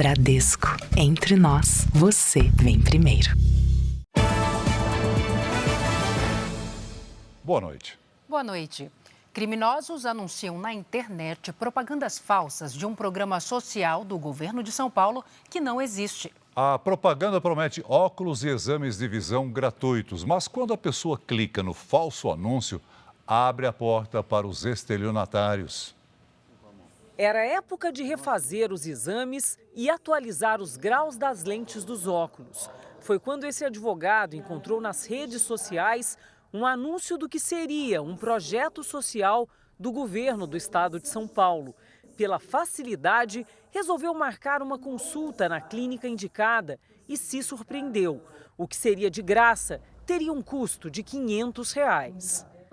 Bradesco. Entre nós, você vem primeiro. Boa noite. Boa noite. Criminosos anunciam na internet propagandas falsas de um programa social do governo de São Paulo que não existe. A propaganda promete óculos e exames de visão gratuitos, mas quando a pessoa clica no falso anúncio, abre a porta para os estelionatários. Era época de refazer os exames e atualizar os graus das lentes dos óculos. Foi quando esse advogado encontrou nas redes sociais um anúncio do que seria um projeto social do governo do estado de São Paulo. Pela facilidade, resolveu marcar uma consulta na clínica indicada e se surpreendeu. O que seria de graça teria um custo de R$ 500.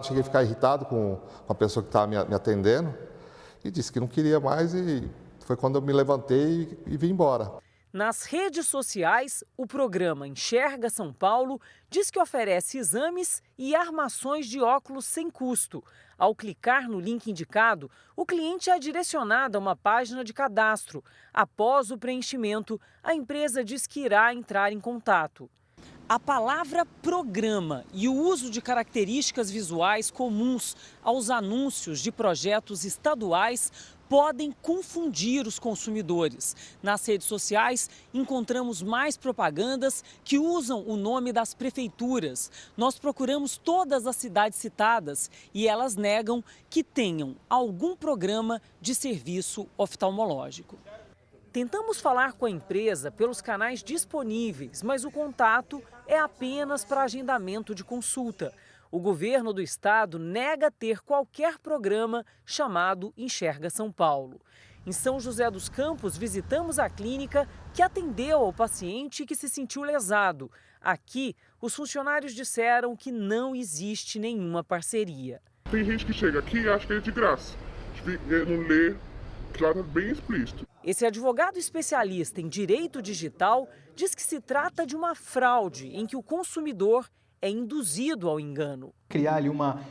Cheguei a ficar irritado com a pessoa que estava me atendendo e disse que não queria mais e foi quando eu me levantei e vim embora. Nas redes sociais, o programa Enxerga São Paulo diz que oferece exames e armações de óculos sem custo. Ao clicar no link indicado, o cliente é direcionado a uma página de cadastro. Após o preenchimento, a empresa diz que irá entrar em contato. A palavra programa e o uso de características visuais comuns aos anúncios de projetos estaduais podem confundir os consumidores. Nas redes sociais, encontramos mais propagandas que usam o nome das prefeituras. Nós procuramos todas as cidades citadas e elas negam que tenham algum programa de serviço oftalmológico. Tentamos falar com a empresa pelos canais disponíveis, mas o contato é apenas para agendamento de consulta. O governo do estado nega ter qualquer programa chamado Enxerga São Paulo. Em São José dos Campos, visitamos a clínica que atendeu ao paciente que se sentiu lesado. Aqui, os funcionários disseram que não existe nenhuma parceria. Tem gente que chega aqui e acha que é de graça. Não lê, claro, bem explícito. Esse advogado especialista em direito digital diz que se trata de uma fraude em que o consumidor é induzido ao engano. Criar ali uma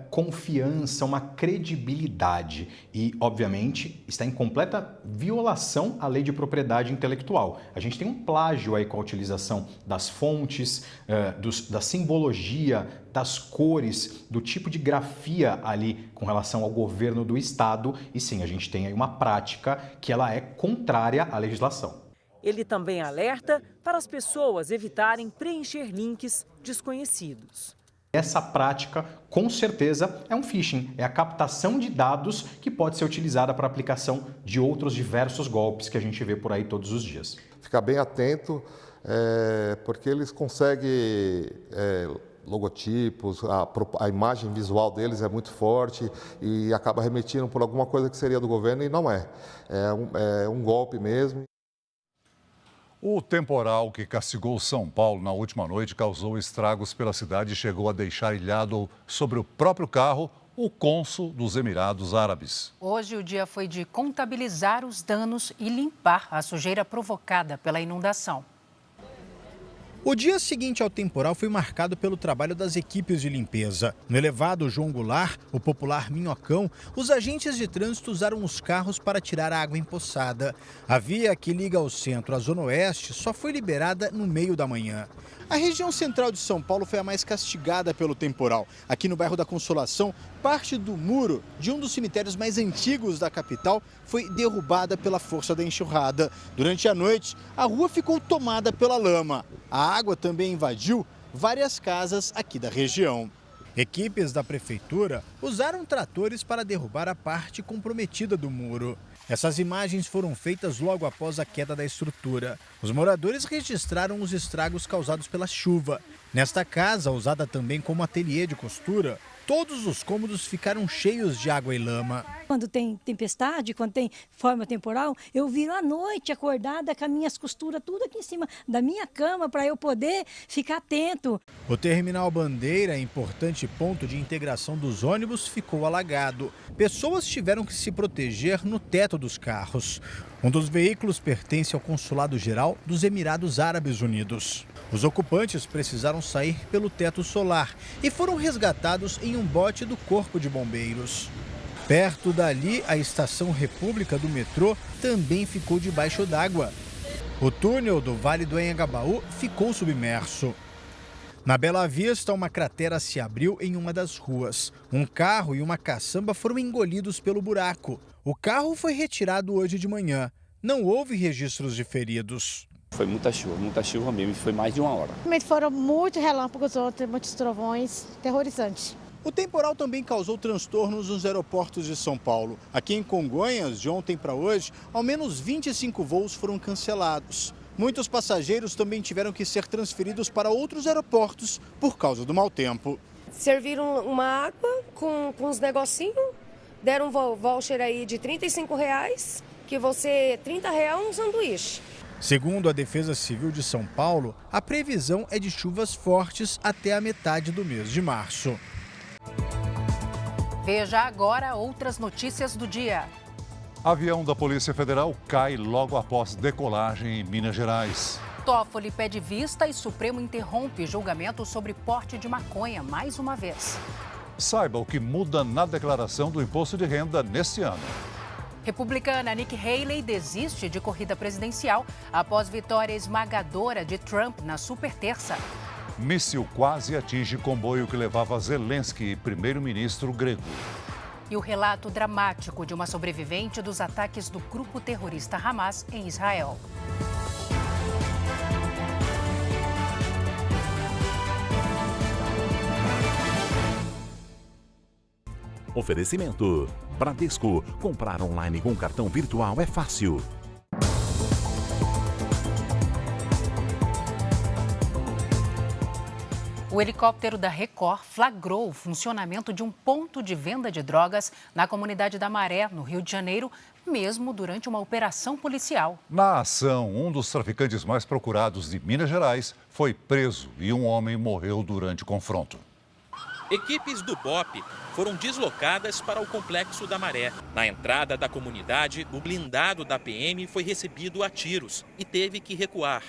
confiança, uma credibilidade e, obviamente, está em completa violação à lei de propriedade intelectual. A gente tem um plágio aí com a utilização das fontes, da simbologia, das cores, do tipo de grafia ali com relação ao governo do estado e sim, a gente tem aí uma prática que ela é contrária à legislação. Ele também alerta para as pessoas evitarem preencher links desconhecidos. Essa prática, com certeza, é um phishing, é a captação de dados que pode ser utilizada para a aplicação de outros diversos golpes que a gente vê por aí todos os dias. Ficar bem atento, porque eles conseguem logotipos, a imagem visual deles é muito forte e acaba remetindo por alguma coisa que seria do governo e não é. É um golpe mesmo. O temporal que castigou São Paulo na última noite causou estragos pela cidade e chegou a deixar ilhado sobre o próprio carro o cônsul dos Emirados Árabes. Hoje o dia foi de contabilizar os danos e limpar a sujeira provocada pela inundação. O dia seguinte ao temporal foi marcado pelo trabalho das equipes de limpeza. No elevado João Goulart, o popular Minhocão, os agentes de trânsito usaram os carros para tirar a água empoçada. A via que liga o centro à zona oeste só foi liberada no meio da manhã. A região central de São Paulo foi a mais castigada pelo temporal. Aqui no bairro da Consolação, parte do muro de um dos cemitérios mais antigos da capital foi derrubada pela força da enxurrada. Durante a noite, a rua ficou tomada pela lama. A água também invadiu várias casas aqui da região. Equipes da prefeitura usaram tratores para derrubar a parte comprometida do muro. Essas imagens foram feitas logo após a queda da estrutura. Os moradores registraram os estragos causados pela chuva. Nesta casa, usada também como ateliê de costura, todos os cômodos ficaram cheios de água e lama. Quando tem tempestade, quando tem forma temporal, eu viro à noite acordada com as minhas costuras tudo aqui em cima da minha cama para eu poder ficar atento. O Terminal Bandeira, importante ponto de integração dos ônibus, ficou alagado. Pessoas tiveram que se proteger no teto dos carros. Um dos veículos pertence ao Consulado Geral dos Emirados Árabes Unidos. Os ocupantes precisaram sair pelo teto solar e foram resgatados em um bote do Corpo de Bombeiros. Perto dali, a Estação República do metrô também ficou debaixo d'água. O túnel do Vale do Anhangabaú ficou submerso. Na Bela Vista, uma cratera se abriu em uma das ruas. Um carro e uma caçamba foram engolidos pelo buraco. O carro foi retirado hoje de manhã. Não houve registros de feridos. Foi muita chuva mesmo, foi mais de uma hora. Foram muitos relâmpagos ontem, muitos trovões, terrorizante. O temporal também causou transtornos nos aeroportos de São Paulo. Aqui em Congonhas, de ontem para hoje, ao menos 25 voos foram cancelados. Muitos passageiros também tiveram que ser transferidos para outros aeroportos por causa do mau tempo. Serviram uma água com uns negocinhos, deram um voucher aí de R$35, que você R$30 um sanduíche. Segundo a Defesa Civil de São Paulo, a previsão é de chuvas fortes até a metade do mês de março. Veja agora outras notícias do dia. Avião da Polícia Federal cai logo após decolagem em Minas Gerais. Toffoli pede vista e Supremo interrompe julgamento sobre porte de maconha mais uma vez. Saiba o que muda na declaração do imposto de renda neste ano. Republicana Nikki Haley desiste de corrida presidencial após vitória esmagadora de Trump na superterça. Míssil quase atinge comboio que levava Zelensky, primeiro-ministro grego. E o relato dramático de uma sobrevivente dos ataques do grupo terrorista Hamas em Israel. Oferecimento: Bradesco. Comprar online com cartão virtual é fácil. O helicóptero da Record flagrou o funcionamento de um ponto de venda de drogas na comunidade da Maré, no Rio de Janeiro, mesmo durante uma operação policial. Na ação, um dos traficantes mais procurados de Minas Gerais foi preso e um homem morreu durante o confronto. Equipes do BOPE foram deslocadas para o Complexo da Maré. Na entrada da comunidade, o blindado da PM foi recebido a tiros e teve que recuar.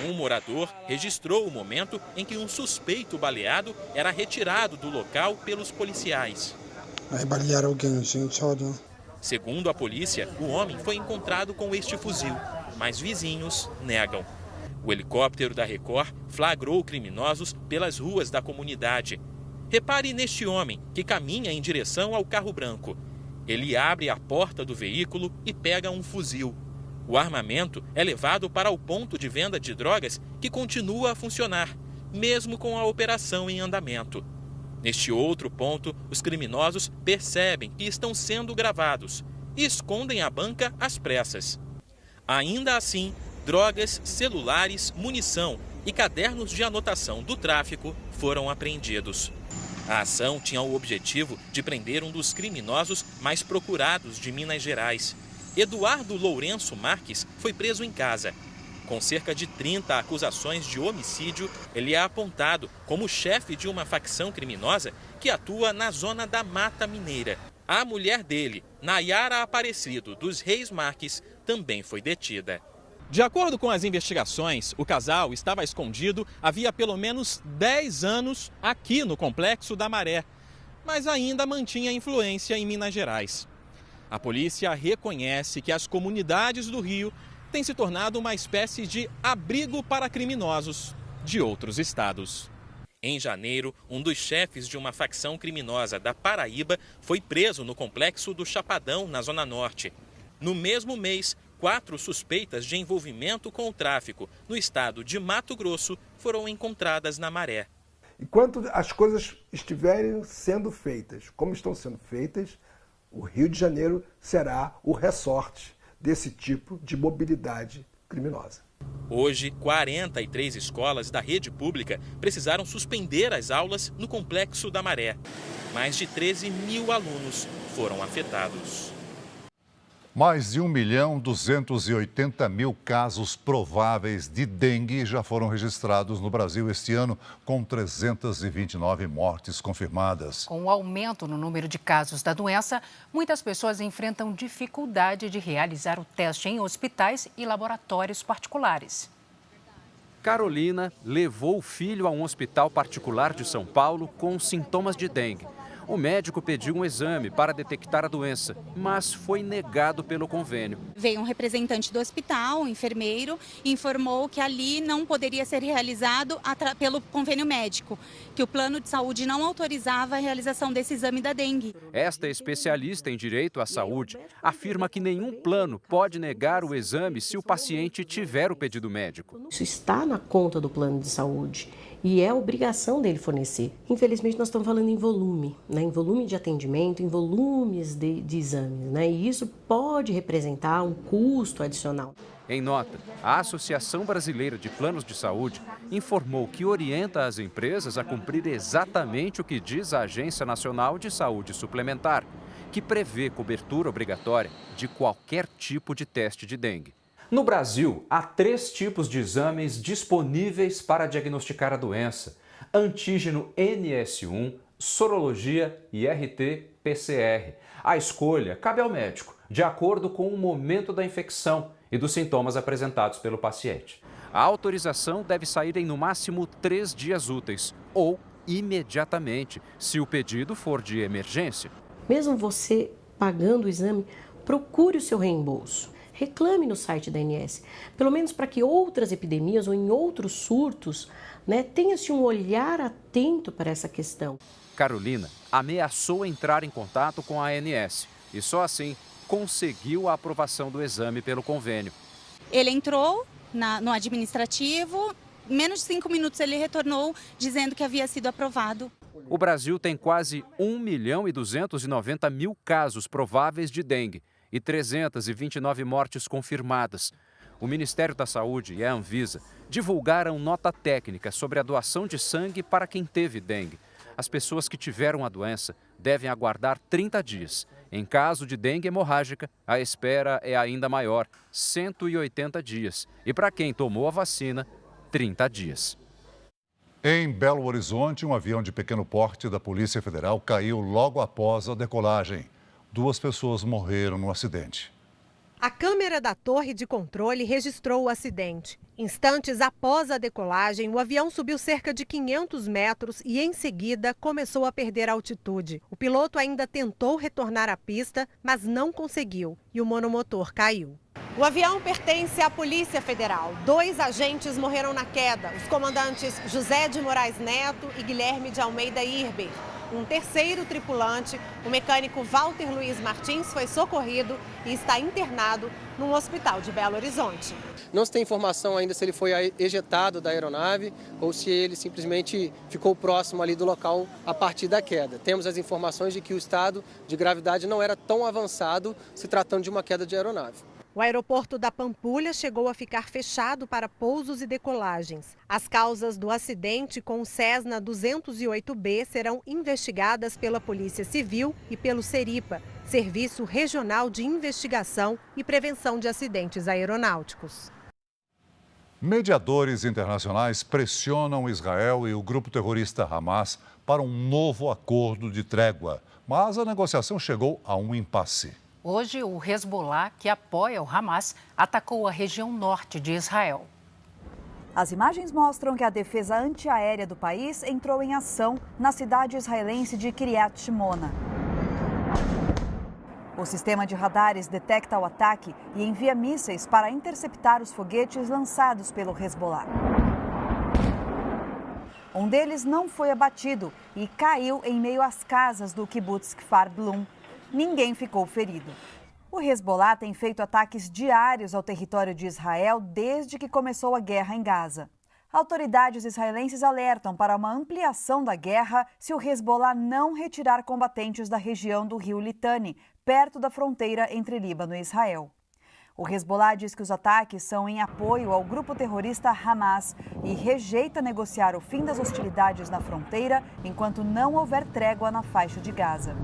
Um morador registrou o momento em que um suspeito baleado era retirado do local pelos policiais. Aí balearam alguém, gente, olha. Segundo a polícia, o homem foi encontrado com este fuzil, mas vizinhos negam. O helicóptero da Record flagrou criminosos pelas ruas da comunidade. Repare neste homem que caminha em direção ao carro branco. Ele abre a porta do veículo e pega um fuzil. O armamento é levado para o ponto de venda de drogas que continua a funcionar, mesmo com a operação em andamento. Neste outro ponto, os criminosos percebem que estão sendo gravados e escondem a banca às pressas. Ainda assim, drogas, celulares, munição e cadernos de anotação do tráfico foram apreendidos. A ação tinha o objetivo de prender um dos criminosos mais procurados de Minas Gerais. Eduardo Lourenço Marques foi preso em casa. Com cerca de 30 acusações de homicídio, ele é apontado como chefe de uma facção criminosa que atua na zona da Mata Mineira. A mulher dele, Nayara Aparecido dos Reis Marques, também foi detida. De acordo com as investigações, o casal estava escondido havia pelo menos 10 anos aqui no Complexo da Maré, mas ainda mantinha influência em Minas Gerais. A polícia reconhece que as comunidades do Rio têm se tornado uma espécie de abrigo para criminosos de outros estados. Em janeiro, um dos chefes de uma facção criminosa da Paraíba foi preso no Complexo do Chapadão, na Zona Norte. No mesmo mês, 4 suspeitas de envolvimento com o tráfico no estado de Mato Grosso foram encontradas na Maré. Enquanto as coisas estiverem sendo feitas como estão sendo feitas, o Rio de Janeiro será o resort desse tipo de mobilidade criminosa. Hoje, 43 escolas da rede pública precisaram suspender as aulas no Complexo da Maré. Mais de 13 mil alunos foram afetados. Mais de 1.280.000 casos prováveis de dengue já foram registrados no Brasil este ano, com 329 mortes confirmadas. Com o aumento no número de casos da doença, muitas pessoas enfrentam dificuldade de realizar o teste em hospitais e laboratórios particulares. Carolina levou o filho a um hospital particular de São Paulo com sintomas de dengue. O médico pediu um exame para detectar a doença, mas foi negado pelo convênio. Veio um representante do hospital, um enfermeiro, e informou que ali não poderia ser realizado pelo convênio médico, que o plano de saúde não autorizava a realização desse exame da dengue. Esta especialista em direito à saúde afirma que nenhum plano pode negar o exame se o paciente tiver o pedido médico. Isso está na conta do plano de saúde e é obrigação dele fornecer. Infelizmente, nós estamos falando em volume, né? Em volume de atendimento, em volumes de exames, né? E isso pode representar um custo adicional. Em nota, a Associação Brasileira de Planos de Saúde informou que orienta as empresas a cumprir exatamente o que diz a Agência Nacional de Saúde Suplementar, que prevê cobertura obrigatória de qualquer tipo de teste de dengue. No Brasil, há 3 tipos de exames disponíveis para diagnosticar a doença: antígeno NS1, sorologia e RT-PCR. A escolha cabe ao médico, de acordo com o momento da infecção e dos sintomas apresentados pelo paciente. A autorização deve sair em no máximo 3 dias úteis ou imediatamente, se o pedido for de emergência. Mesmo você pagando o exame, procure o seu reembolso. Reclame no site da ANS, pelo menos para que outras epidemias ou em outros surtos, né, tenha-se um olhar atento para essa questão. Carolina ameaçou entrar em contato com a ANS e só assim conseguiu a aprovação do exame pelo convênio. Ele entrou no administrativo, em menos de 5 minutos ele retornou dizendo que havia sido aprovado. O Brasil tem quase 1.290.000 casos prováveis de dengue e 329 mortes confirmadas. O Ministério da Saúde e a Anvisa divulgaram nota técnica sobre a doação de sangue para quem teve dengue. As pessoas que tiveram a doença devem aguardar 30 dias. Em caso de dengue hemorrágica, a espera é ainda maior, 180 dias. E para quem tomou a vacina, 30 dias. Em Belo Horizonte, um avião de pequeno porte da Polícia Federal caiu logo após a decolagem. 2 pessoas morreram no acidente. A câmera da torre de controle registrou o acidente. Instantes após a decolagem, o avião subiu cerca de 500 metros e, em seguida, começou a perder altitude. O piloto ainda tentou retornar à pista, mas não conseguiu e o monomotor caiu. O avião pertence à Polícia Federal. 2 agentes morreram na queda, os comandantes José de Moraes Neto e Guilherme de Almeida Irber. Um terceiro tripulante, o mecânico Walter Luiz Martins, foi socorrido e está internado num hospital de Belo Horizonte. Não se tem informação ainda se ele foi ejetado da aeronave ou se ele simplesmente ficou próximo ali do local a partir da queda. Temos as informações de que o estado de gravidade não era tão avançado, se tratando de uma queda de aeronave. O aeroporto da Pampulha chegou a ficar fechado para pousos e decolagens. As causas do acidente com o Cessna 208B serão investigadas pela Polícia Civil e pelo Seripa, Serviço Regional de Investigação e Prevenção de Acidentes Aeronáuticos. Mediadores internacionais pressionam Israel e o grupo terrorista Hamas para um novo acordo de trégua, mas a negociação chegou a um impasse. Hoje, o Hezbollah, que apoia o Hamas, atacou a região norte de Israel. As imagens mostram que a defesa antiaérea do país entrou em ação na cidade israelense de Kiryat Shimona. O sistema de radares detecta o ataque e envia mísseis para interceptar os foguetes lançados pelo Hezbollah. Um deles não foi abatido e caiu em meio às casas do kibbutz Kfar Blum. Ninguém ficou ferido. O Hezbollah tem feito ataques diários ao território de Israel desde que começou a guerra em Gaza. Autoridades israelenses alertam para uma ampliação da guerra se o Hezbollah não retirar combatentes da região do rio Litani, perto da fronteira entre Líbano e Israel. O Hezbollah diz que os ataques são em apoio ao grupo terrorista Hamas e rejeita negociar o fim das hostilidades na fronteira enquanto não houver trégua na faixa de Gaza.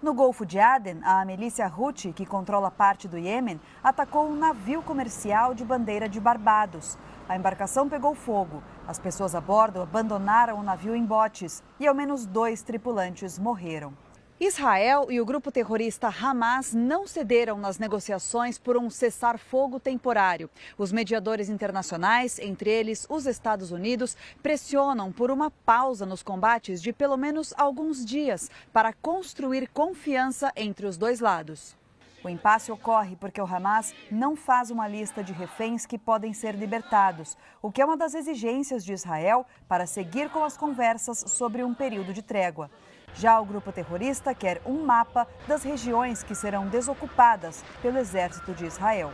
No Golfo de Aden, a milícia Houthi, que controla parte do Iêmen, atacou um navio comercial de bandeira de Barbados. A embarcação pegou fogo. As pessoas a bordo abandonaram o navio em botes e ao menos 2 tripulantes morreram. Israel e o grupo terrorista Hamas não cederam nas negociações por um cessar-fogo temporário. Os mediadores internacionais, entre eles os Estados Unidos, pressionam por uma pausa nos combates de pelo menos alguns dias para construir confiança entre os dois lados. O impasse ocorre porque o Hamas não faz uma lista de reféns que podem ser libertados, o que é uma das exigências de Israel para seguir com as conversas sobre um período de trégua. Já o grupo terrorista quer um mapa das regiões que serão desocupadas pelo exército de Israel.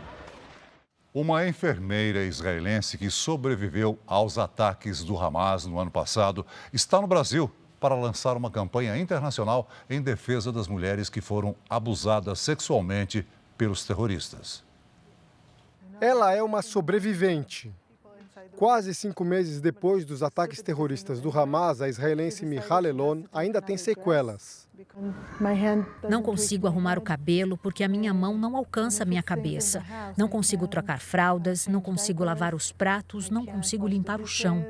Uma enfermeira israelense que sobreviveu aos ataques do Hamas no ano passado está no Brasil para lançar uma campanha internacional em defesa das mulheres que foram abusadas sexualmente pelos terroristas. Ela é uma sobrevivente. Quase 5 meses depois dos ataques terroristas do Hamas, a israelense Michal Elon ainda tem sequelas. Não consigo arrumar o cabelo porque a minha mão não alcança a minha cabeça. Não consigo trocar fraldas, não consigo lavar os pratos, não consigo limpar o chão.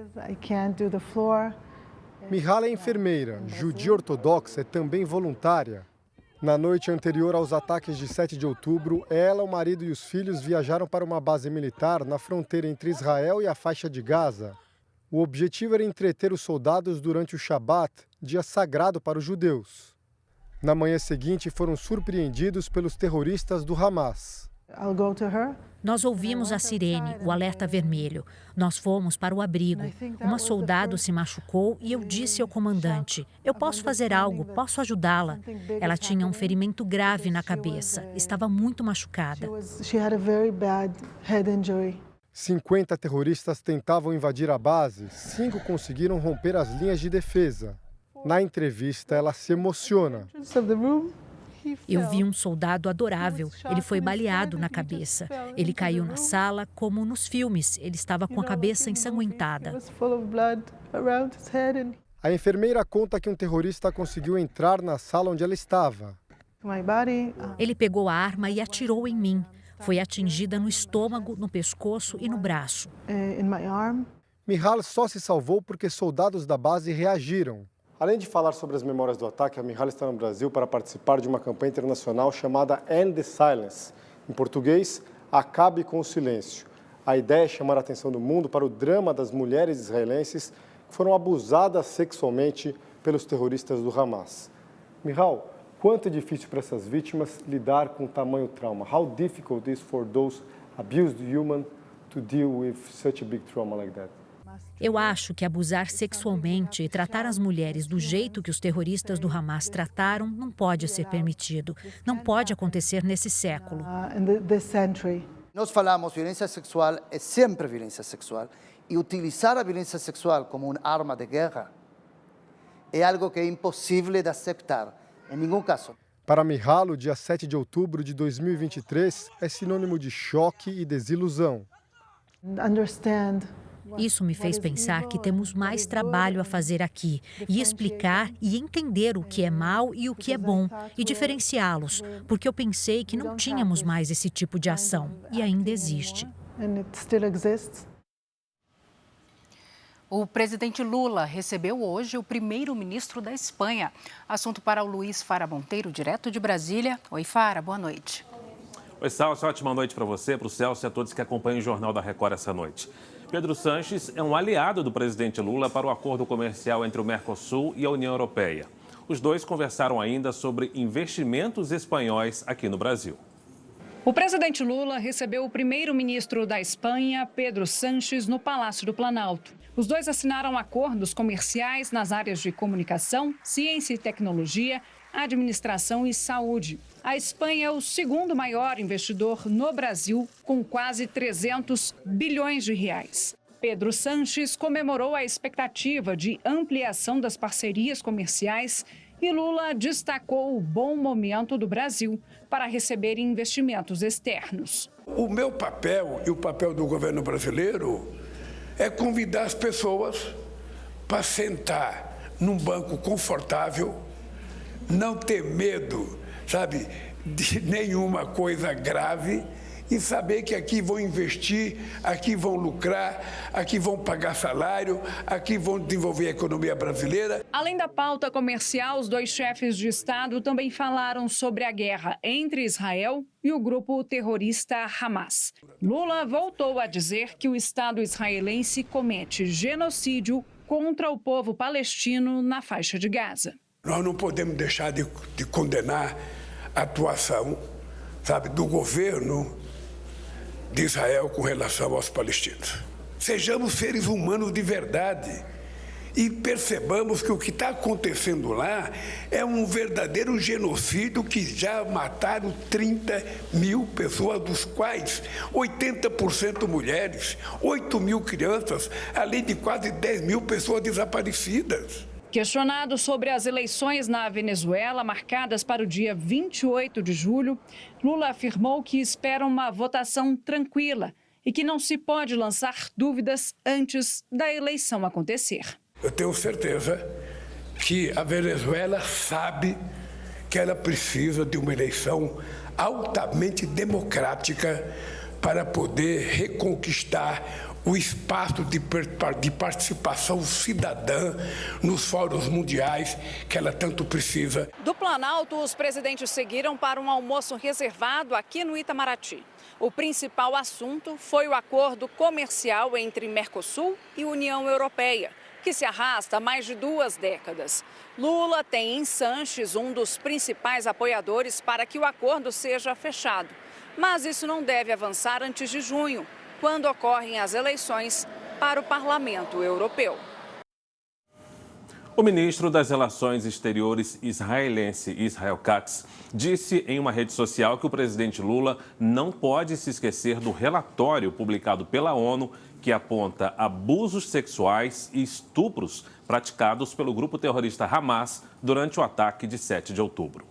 Michal é enfermeira, judia ortodoxa e também voluntária. Na noite anterior aos ataques de 7 de outubro, ela, o marido e os filhos viajaram para uma base militar na fronteira entre Israel e a faixa de Gaza. O objetivo era entreter os soldados durante o Shabat, dia sagrado para os judeus. Na manhã seguinte, foram surpreendidos pelos terroristas do Hamas. Nós ouvimos a sirene, o alerta vermelho. Nós fomos para o abrigo. Uma soldado se machucou e eu disse ao comandante, eu posso fazer algo, posso ajudá-la. Ela tinha um ferimento grave na cabeça, estava muito machucada. 50 terroristas tentavam invadir a base, 5 conseguiram romper as linhas de defesa. Na entrevista, ela se emociona. Eu vi um soldado adorável. Ele foi baleado na cabeça. Ele caiu na sala, como nos filmes. Ele estava com a cabeça ensanguentada. A enfermeira conta que um terrorista conseguiu entrar na sala onde ela estava. Ele pegou a arma e atirou em mim. Foi atingida no estômago, no pescoço e no braço. Michal só se salvou porque soldados da base reagiram. Além de falar sobre as memórias do ataque, a Michal está no Brasil para participar de uma campanha internacional chamada End the Silence. Em português, Acabe com o Silêncio. A ideia é chamar a atenção do mundo para o drama das mulheres israelenses que foram abusadas sexualmente pelos terroristas do Hamas. Michal, quanto é difícil para essas vítimas lidar com tamanho trauma? How difficult is for those abused women to deal with such a big trauma like that? Eu acho que abusar sexualmente e tratar as mulheres do jeito que os terroristas do Hamas trataram não pode ser permitido. Não pode acontecer nesse século. Nós falamos violência sexual é sempre violência sexual. E utilizar a violência sexual como uma arma de guerra é algo que é impossível de aceitar, em nenhum caso. Para Michal, o dia 7 de outubro de 2023 é sinônimo de choque e desilusão. Isso me fez pensar que temos mais trabalho a fazer aqui e explicar e entender o que é mal e o que é bom e diferenciá-los, porque eu pensei que não tínhamos mais esse tipo de ação e ainda existe. O presidente Lula recebeu hoje o primeiro-ministro da Espanha. Assunto para o Luiz Fara Monteiro, direto de Brasília. Oi, Fara, boa noite. Oi, Celso, ótima noite para você, para o Celso e a todos que acompanham o Jornal da Record essa noite. Pedro Sánchez é um aliado do presidente Lula para o acordo comercial entre o Mercosul e a União Europeia. Os dois conversaram ainda sobre investimentos espanhóis aqui no Brasil. O presidente Lula recebeu o primeiro-ministro da Espanha, Pedro Sánchez, no Palácio do Planalto. Os dois assinaram acordos comerciais nas áreas de comunicação, ciência e tecnologia, administração e saúde. A Espanha é o segundo maior investidor no Brasil, com quase 300 bilhões de reais. Pedro Sánchez comemorou a expectativa de ampliação das parcerias comerciais e Lula destacou o bom momento do Brasil para receber investimentos externos. O meu papel e o papel do governo brasileiro é convidar as pessoas para sentar num banco confortável, não ter medo, sabe, de nenhuma coisa grave e saber que aqui vão investir, aqui vão lucrar, aqui vão pagar salário, aqui vão desenvolver a economia brasileira. Além da pauta comercial, os dois chefes de Estado também falaram sobre a guerra entre Israel e o grupo terrorista Hamas. Lula voltou a dizer que o Estado israelense comete genocídio contra o povo palestino na faixa de Gaza. Nós não podemos deixar de condenar a atuação, do governo de Israel com relação aos palestinos. Sejamos seres humanos de verdade e percebamos que o que está acontecendo lá é um verdadeiro genocídio, que já mataram 30 mil pessoas, dos quais 80% mulheres, 8 mil crianças, além de quase 10 mil pessoas desaparecidas. Questionado sobre as eleições na Venezuela, marcadas para o dia 28 de julho, Lula afirmou que espera uma votação tranquila e que não se pode lançar dúvidas antes da eleição acontecer. Eu tenho certeza que a Venezuela sabe que ela precisa de uma eleição altamente democrática para poder reconquistar o espaço de participação cidadã nos fóruns mundiais que ela tanto precisa. Do Planalto, os presidentes seguiram para um almoço reservado aqui no Itamaraty. O principal assunto foi o acordo comercial entre Mercosul e União Europeia, que se arrasta há mais de 2 décadas. Lula tem em Sanches um dos principais apoiadores para que o acordo seja fechado. Mas isso não deve avançar antes de junho, quando ocorrem as eleições para o Parlamento Europeu. O ministro das Relações Exteriores israelense, Israel Katz, disse em uma rede social que o presidente Lula não pode se esquecer do relatório publicado pela ONU que aponta abusos sexuais e estupros praticados pelo grupo terrorista Hamas durante o ataque de 7 de outubro.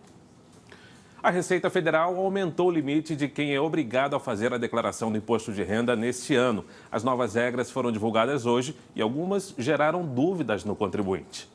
A Receita Federal aumentou o limite de quem é obrigado a fazer a declaração do imposto de renda neste ano. As novas regras foram divulgadas hoje e algumas geraram dúvidas no contribuinte.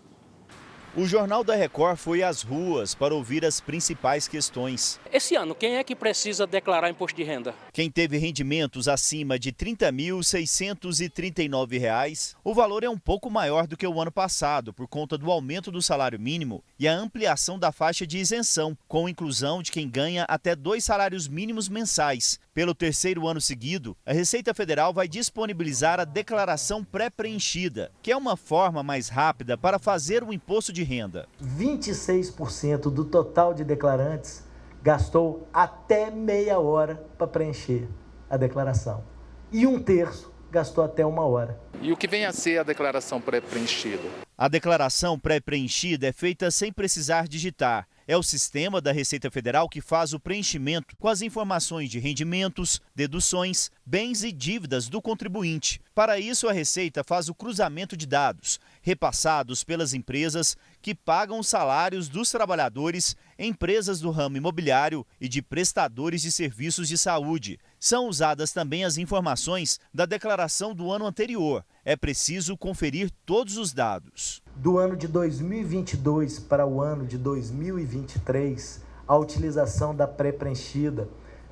O Jornal da Record foi às ruas para ouvir as principais questões. Esse ano, quem é que precisa declarar imposto de renda? Quem teve rendimentos acima de R$ 30.639, o valor é um pouco maior do que o ano passado, por conta do aumento do salário mínimo e a ampliação da faixa de isenção, com inclusão de quem ganha até 2 salários mínimos mensais. Pelo 3º ano seguido, a Receita Federal vai disponibilizar a declaração pré-preenchida, que é uma forma mais rápida para fazer o imposto de renda. 26% do total de declarantes gastou até meia hora para preencher a declaração. E 1/3 gastou até 1 hora. E o que vem a ser a declaração pré-preenchida? A declaração pré-preenchida é feita sem precisar digitar. É o sistema da Receita Federal que faz o preenchimento com as informações de rendimentos, deduções, bens e dívidas do contribuinte. Para isso, a Receita faz o cruzamento de dados, repassados pelas empresas que pagam os salários dos trabalhadores, empresas do ramo imobiliário e de prestadores de serviços de saúde. São usadas também as informações da declaração do ano anterior. É preciso conferir todos os dados. Do ano de 2022 para o ano de 2023, a utilização da pré-preenchida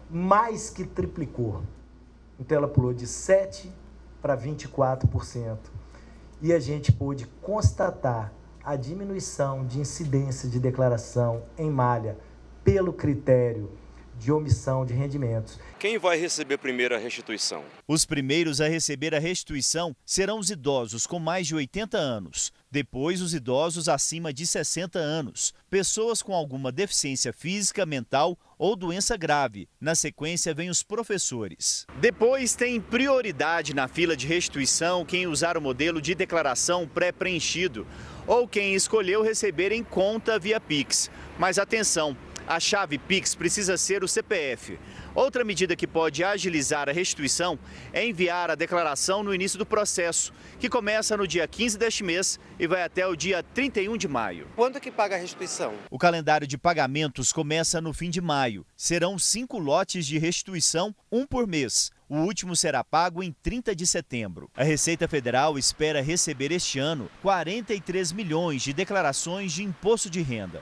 mais que triplicou. Então ela pulou de 7% para 24%. E a gente pôde constatar a diminuição de incidência de declaração em malha pelo critério de omissão de rendimentos. Quem vai receber primeiro a restituição? Os primeiros a receber a restituição serão os idosos com mais de 80 anos. Depois, os idosos acima de 60 anos. Pessoas com alguma deficiência física, mental ou doença grave. Na sequência, vem os professores. Depois, tem prioridade na fila de restituição quem usar o modelo de declaração pré-preenchido ou quem escolheu receber em conta via Pix. Mas atenção! A chave Pix precisa ser o CPF. Outra medida que pode agilizar a restituição é enviar a declaração no início do processo, que começa no dia 15 deste mês e vai até o dia 31 de maio. Quando que paga a restituição? O calendário de pagamentos começa no fim de maio. Serão 5 lotes de restituição, 1 por mês. O último será pago em 30 de setembro. A Receita Federal espera receber este ano 43 milhões de declarações de imposto de renda.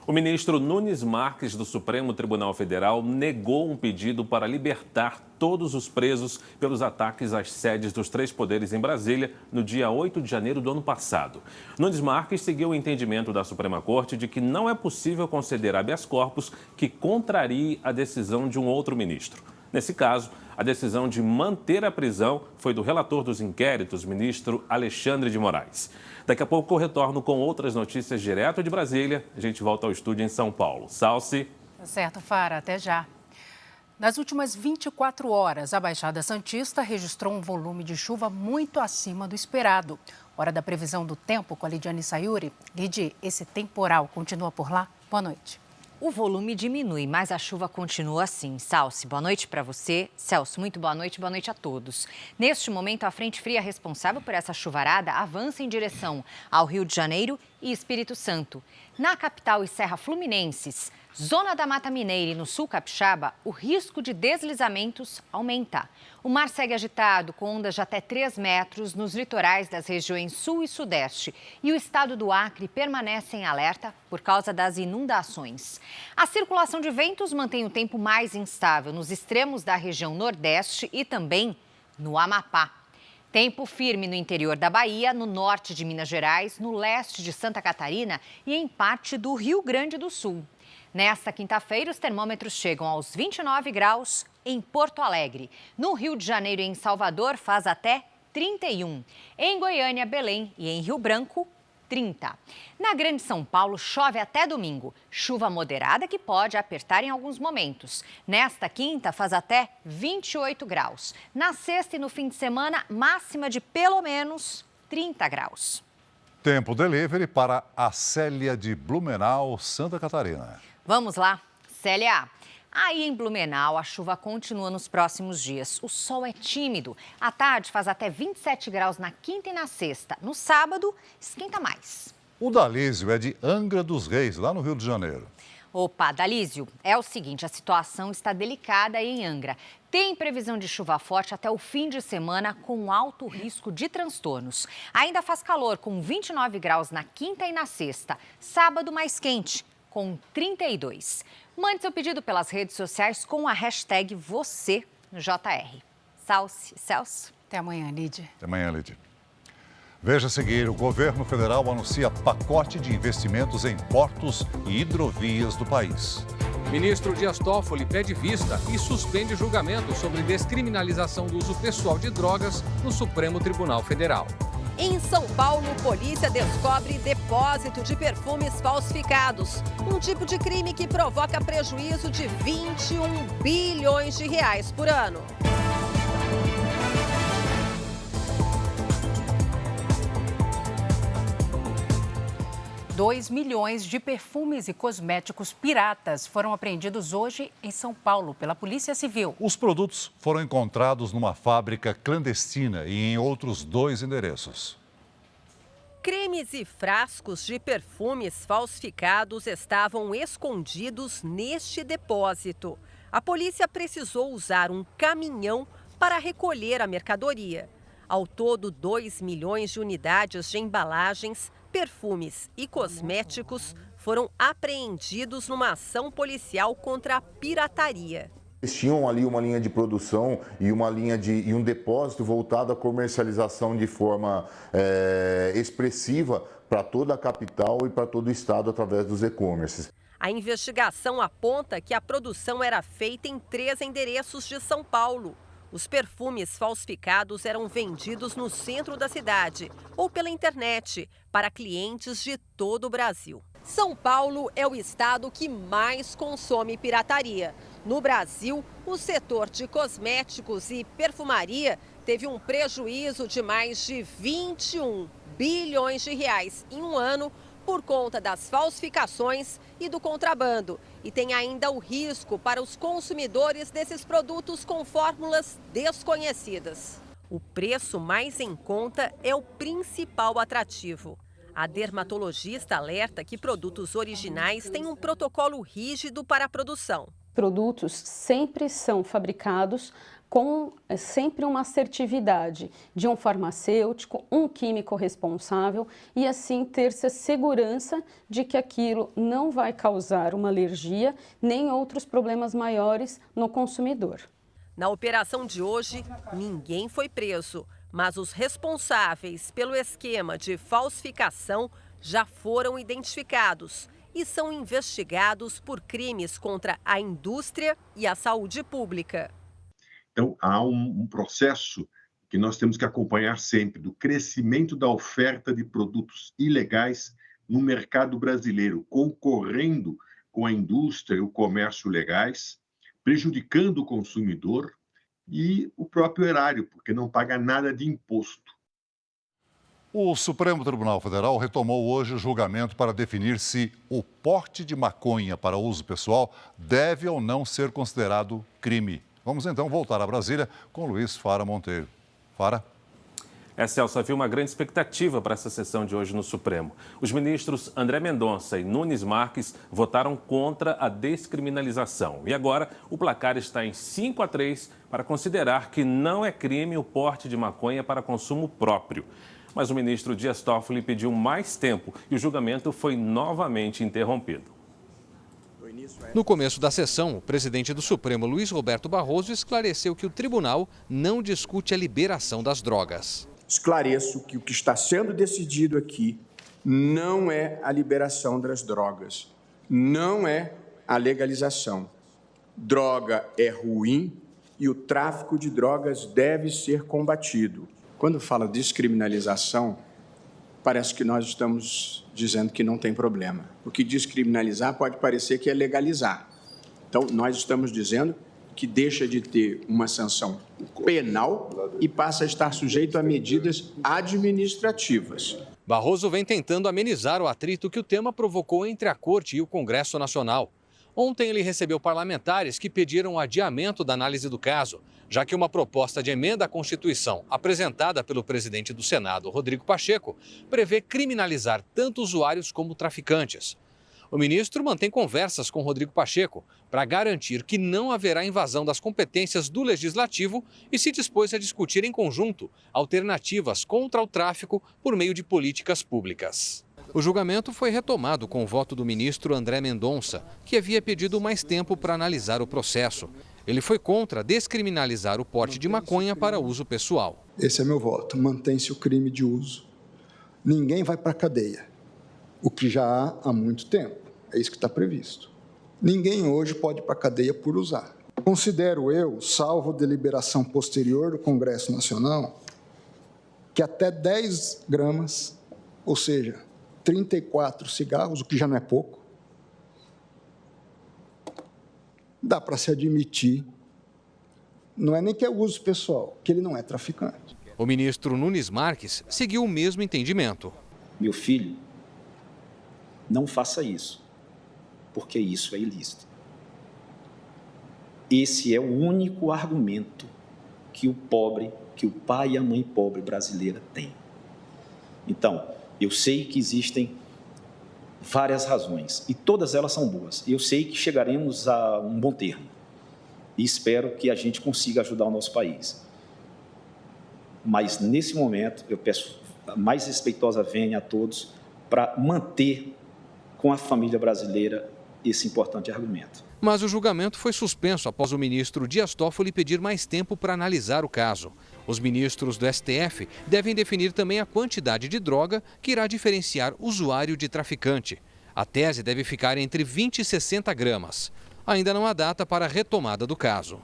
O ministro Nunes Marques, do Supremo Tribunal Federal, negou um pedido para libertar todos os presos pelos ataques às sedes dos 3 poderes em Brasília no dia 8 de janeiro do ano passado. Nunes Marques seguiu o entendimento da Suprema Corte de que não é possível conceder habeas corpus que contrarie a decisão de um outro ministro. Nesse caso, a decisão de manter a prisão foi do relator dos inquéritos, ministro Alexandre de Moraes. Daqui a pouco eu retorno com outras notícias direto de Brasília. A gente volta ao estúdio em São Paulo. Salce. Tá certo, Fara. Até já. Nas últimas 24 horas, a Baixada Santista registrou um volume de chuva muito acima do esperado. Hora da previsão do tempo com a Lidiane Sayuri. Lidi, esse temporal continua por lá? Boa noite. O volume diminui, mas a chuva continua assim. Salce, boa noite para você. Celso, muito boa noite a todos. Neste momento, a frente fria responsável por essa chuvarada avança em direção ao Rio de Janeiro e Espírito Santo. Na capital e Serra Fluminenses, zona da Mata Mineira e no sul capixaba, o risco de deslizamentos aumenta. O mar segue agitado, com ondas de até 3 metros nos litorais das regiões sul e sudeste. E o estado do Acre permanece em alerta por causa das inundações. A circulação de ventos mantém o tempo mais instável nos extremos da região nordeste e também no Amapá. Tempo firme no interior da Bahia, no norte de Minas Gerais, no leste de Santa Catarina e em parte do Rio Grande do Sul. Nesta quinta-feira, os termômetros chegam aos 29 graus em Porto Alegre. No Rio de Janeiro e em Salvador, faz até 31. Em Goiânia, Belém e em Rio Branco, 30. Na Grande São Paulo, chove até domingo. Chuva moderada que pode apertar em alguns momentos. Nesta quinta, faz até 28 graus. Na sexta e no fim de semana, máxima de pelo menos 30 graus. Tempo delivery para a Célia de Blumenau, Santa Catarina. Vamos lá, Célia. Aí em Blumenau, a chuva continua nos próximos dias. O sol é tímido. À tarde faz até 27 graus na quinta e na sexta. No sábado, esquenta mais. O Dalísio é de Angra dos Reis, lá no Rio de Janeiro. Opa, Dalísio, é o seguinte, a situação está delicada aí em Angra. Tem previsão de chuva forte até o fim de semana, com alto risco de transtornos. Ainda faz calor, com 29 graus na quinta e na sexta. Sábado mais quente, com 32. Mande seu pedido pelas redes sociais com a hashtag #VocêNoJR. Salce, Celso. Até amanhã, Lídia. Até amanhã, Lídia. Veja a seguir, o governo federal anuncia pacote de investimentos em portos e hidrovias do país. Ministro Dias Toffoli pede vista e suspende julgamento sobre descriminalização do uso pessoal de drogas no Supremo Tribunal Federal. Em São Paulo, polícia descobre depósito de perfumes falsificados. Um tipo de crime que provoca prejuízo de 21 bilhões de reais por ano. 2 milhões de perfumes e cosméticos piratas foram apreendidos hoje em São Paulo pela Polícia Civil. Os produtos foram encontrados numa fábrica clandestina e em outros 2 endereços. Cremes e frascos de perfumes falsificados estavam escondidos neste depósito. A polícia precisou usar um caminhão para recolher a mercadoria. Ao todo, 2 milhões de unidades de embalagens, perfumes e cosméticos foram apreendidos numa ação policial contra a pirataria. Eles tinham ali uma linha de produção e um depósito voltado à comercialização de forma expressiva para toda a capital e para todo o estado através dos e-commerces. A investigação aponta que a produção era feita em 3 endereços de São Paulo. Os perfumes falsificados eram vendidos no centro da cidade ou pela internet para clientes de todo o Brasil. São Paulo é o estado que mais consome pirataria. No Brasil, o setor de cosméticos e perfumaria teve um prejuízo de mais de 21 bilhões de reais em um ano por conta das falsificações e do contrabando. E tem ainda o risco para os consumidores desses produtos com fórmulas desconhecidas. O preço mais em conta é o principal atrativo. A dermatologista alerta que produtos originais têm um protocolo rígido para a produção. produtos sempre são fabricados com sempre uma assertividade de um farmacêutico, um químico responsável e assim ter-se segurança de que aquilo não vai causar uma alergia nem outros problemas maiores no consumidor. Na operação de hoje, ninguém foi preso, mas os responsáveis pelo esquema de falsificação já foram identificados e são investigados por crimes contra a indústria e a saúde pública. Então, há um processo que nós temos que acompanhar sempre do crescimento da oferta de produtos ilegais no mercado brasileiro, concorrendo com a indústria e o comércio legais, prejudicando o consumidor e o próprio erário, porque não paga nada de imposto. O Supremo Tribunal Federal retomou hoje o julgamento para definir se o porte de maconha para uso pessoal deve ou não ser considerado crime. Vamos então voltar a Brasília com Luiz Fara Monteiro. Fara. Celso, havia uma grande expectativa para essa sessão de hoje no Supremo. Os ministros André Mendonça e Nunes Marques votaram contra a descriminalização. E agora o placar está em 5-3 para considerar que não é crime o porte de maconha para consumo próprio. Mas o ministro Dias Toffoli pediu mais tempo e o julgamento foi novamente interrompido. No começo da sessão, o presidente do Supremo, Luiz Roberto Barroso, esclareceu que o tribunal não discute a liberação das drogas. Esclareço que o que está sendo decidido aqui não é a liberação das drogas, não é a legalização. Droga é ruim e o tráfico de drogas deve ser combatido. Quando fala descriminalização, parece que nós estamos dizendo que não tem problema. Porque descriminalizar pode parecer que é legalizar. Então, nós estamos dizendo que deixa de ter uma sanção penal e passa a estar sujeito a medidas administrativas. Barroso vem tentando amenizar o atrito que o tema provocou entre a Corte e o Congresso Nacional. Ontem ele recebeu parlamentares que pediram o adiamento da análise do caso, já que uma proposta de emenda à Constituição apresentada pelo presidente do Senado, Rodrigo Pacheco, prevê criminalizar tanto usuários como traficantes. O ministro mantém conversas com Rodrigo Pacheco para garantir que não haverá invasão das competências do Legislativo e se dispôs a discutir em conjunto alternativas contra o tráfico por meio de políticas públicas. O julgamento foi retomado com o voto do ministro André Mendonça, que havia pedido mais tempo para analisar o processo. Ele foi contra descriminalizar o porte de maconha para uso pessoal. Esse é meu voto. Mantém-se o crime de uso. Ninguém vai para a cadeia, o que já há muito tempo. É isso que está previsto. Ninguém hoje pode ir para a cadeia por usar. Considero eu, salvo deliberação posterior do Congresso Nacional, que até 10 gramas, ou seja, 34 cigarros, o que já não é pouco, dá para se admitir, não é nem que é uso pessoal, que ele não é traficante. O ministro Nunes Marques seguiu o mesmo entendimento. Meu filho, não faça isso, porque isso é ilícito. Esse é o único argumento que o pai e a mãe pobre brasileira têm. Então, eu sei que existem várias razões e todas elas são boas. Eu sei que chegaremos a um bom termo e espero que a gente consiga ajudar o nosso país. Mas, nesse momento, eu peço a mais respeitosa vênia a todos para manter com a família brasileira esse importante argumento. Mas o julgamento foi suspenso após o ministro Dias Toffoli pedir mais tempo para analisar o caso. Os ministros do STF devem definir também a quantidade de droga que irá diferenciar usuário de traficante. A tese deve ficar entre 20 e 60 gramas. Ainda não há data para a retomada do caso.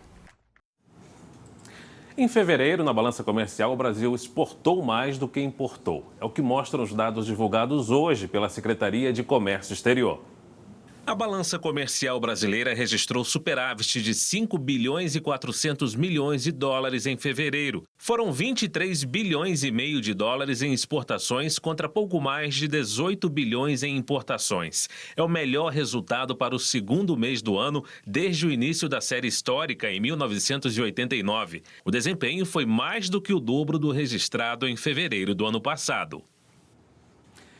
Em fevereiro, na balança comercial, o Brasil exportou mais do que importou. É o que mostram os dados divulgados hoje pela Secretaria de Comércio Exterior. A balança comercial brasileira registrou superávit de 5 bilhões e 400 milhões de dólares em fevereiro. Foram 23 bilhões e meio de dólares em exportações contra pouco mais de 18 bilhões em importações. É o melhor resultado para o segundo mês do ano desde o início da série histórica em 1989. O desempenho foi mais do que o dobro do registrado em fevereiro do ano passado.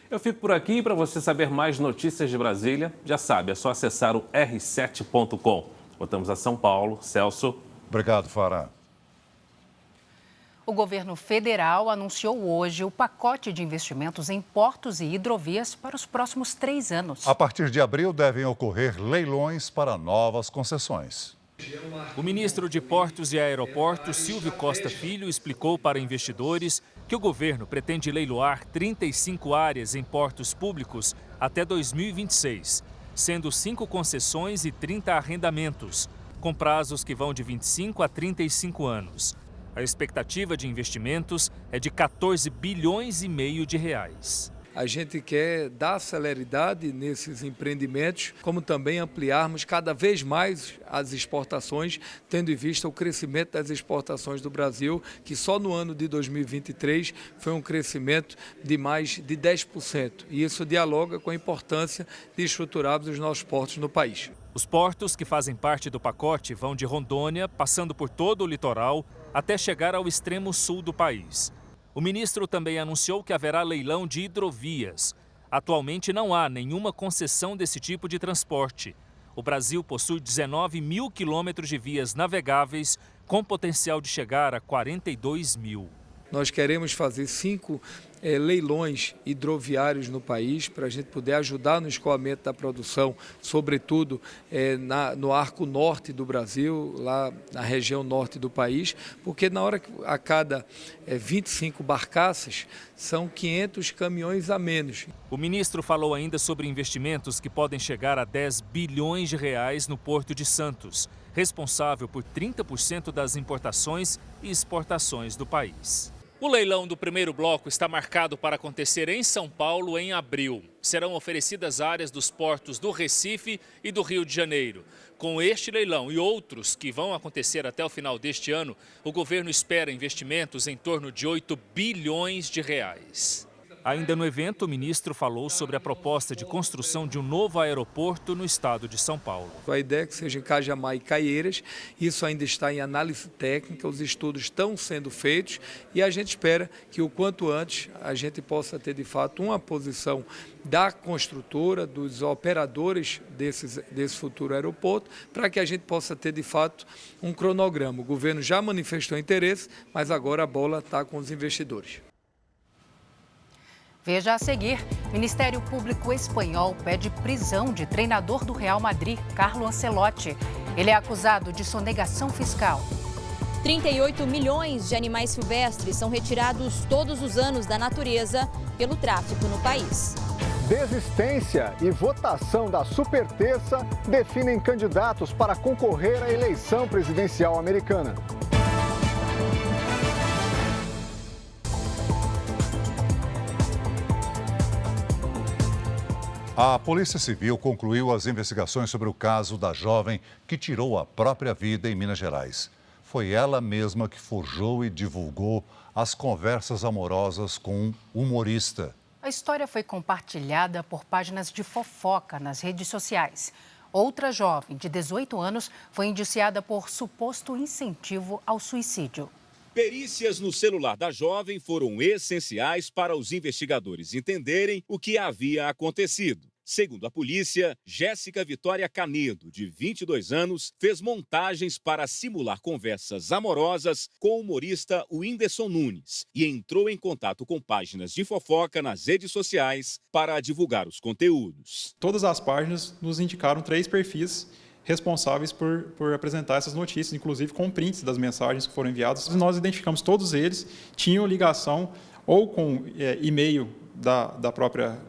Eu fico por aqui. Para você saber mais notícias de Brasília, já sabe, é só acessar o r7.com. Voltamos a São Paulo. Celso. Obrigado, Fará. O governo federal anunciou hoje o pacote de investimentos em portos e hidrovias para os próximos 3 anos. A partir de abril, devem ocorrer leilões para novas concessões. O ministro de Portos e Aeroportos, Silvio Costa Filho, explicou para investidores que o governo pretende leiloar 35 áreas em portos públicos até 2026, sendo 5 concessões e 30 arrendamentos, com prazos que vão de 25 a 35 anos. A expectativa de investimentos é de 14 bilhões e meio de reais. A gente quer dar celeridade nesses empreendimentos, como também ampliarmos cada vez mais as exportações, tendo em vista o crescimento das exportações do Brasil, que só no ano de 2023 foi um crescimento de mais de 10%. E isso dialoga com a importância de estruturarmos os nossos portos no país. Os portos que fazem parte do pacote vão de Rondônia, passando por todo o litoral, até chegar ao extremo sul do país. O ministro também anunciou que haverá leilão de hidrovias. Atualmente não há nenhuma concessão desse tipo de transporte. O Brasil possui 19 mil quilômetros de vias navegáveis, com potencial de chegar a 42 mil. Nós queremos fazer 5 leilões hidroviários no país para a gente poder ajudar no escoamento da produção, sobretudo no arco norte do Brasil, lá na região norte do país, porque na hora que a cada 25 barcaças são 500 caminhões a menos. O ministro falou ainda sobre investimentos que podem chegar a 10 bilhões de reais no Porto de Santos, responsável por 30% das importações e exportações do país. O leilão do primeiro bloco está marcado para acontecer em São Paulo em abril. Serão oferecidas áreas dos portos do Recife e do Rio de Janeiro. Com este leilão e outros que vão acontecer até o final deste ano, o governo espera investimentos em torno de 8 bilhões de reais. Ainda no evento, o ministro falou sobre a proposta de construção de um novo aeroporto no estado de São Paulo. A ideia é que seja em Cajamar e Caieiras, isso ainda está em análise técnica, os estudos estão sendo feitos e a gente espera que o quanto antes a gente possa ter de fato uma posição da construtora, dos operadores desse futuro aeroporto, para que a gente possa ter de fato um cronograma. O governo já manifestou interesse, mas agora a bola está com os investidores. Veja a seguir, Ministério Público Espanhol pede prisão de treinador do Real Madrid, Carlo Ancelotti. Ele é acusado de sonegação fiscal. 38 milhões de animais silvestres são retirados todos os anos da natureza pelo tráfico no país. Desistência e votação da Superterça definem candidatos para concorrer à eleição presidencial americana. A Polícia Civil concluiu as investigações sobre o caso da jovem que tirou a própria vida em Minas Gerais. Foi ela mesma que forjou e divulgou as conversas amorosas com um humorista. A história foi compartilhada por páginas de fofoca nas redes sociais. Outra jovem, de 18 anos, foi indiciada por suposto incentivo ao suicídio. Perícias no celular da jovem foram essenciais para os investigadores entenderem o que havia acontecido. Segundo a polícia, Jéssica Vitória Canedo, de 22 anos, fez montagens para simular conversas amorosas com o humorista Whindersson Nunes e entrou em contato com páginas de fofoca nas redes sociais para divulgar os conteúdos. Todas as páginas nos indicaram 3 perfis responsáveis por apresentar essas notícias, inclusive com prints das mensagens que foram enviadas. Nós identificamos todos eles, tinham ligação ou com e-mail da própria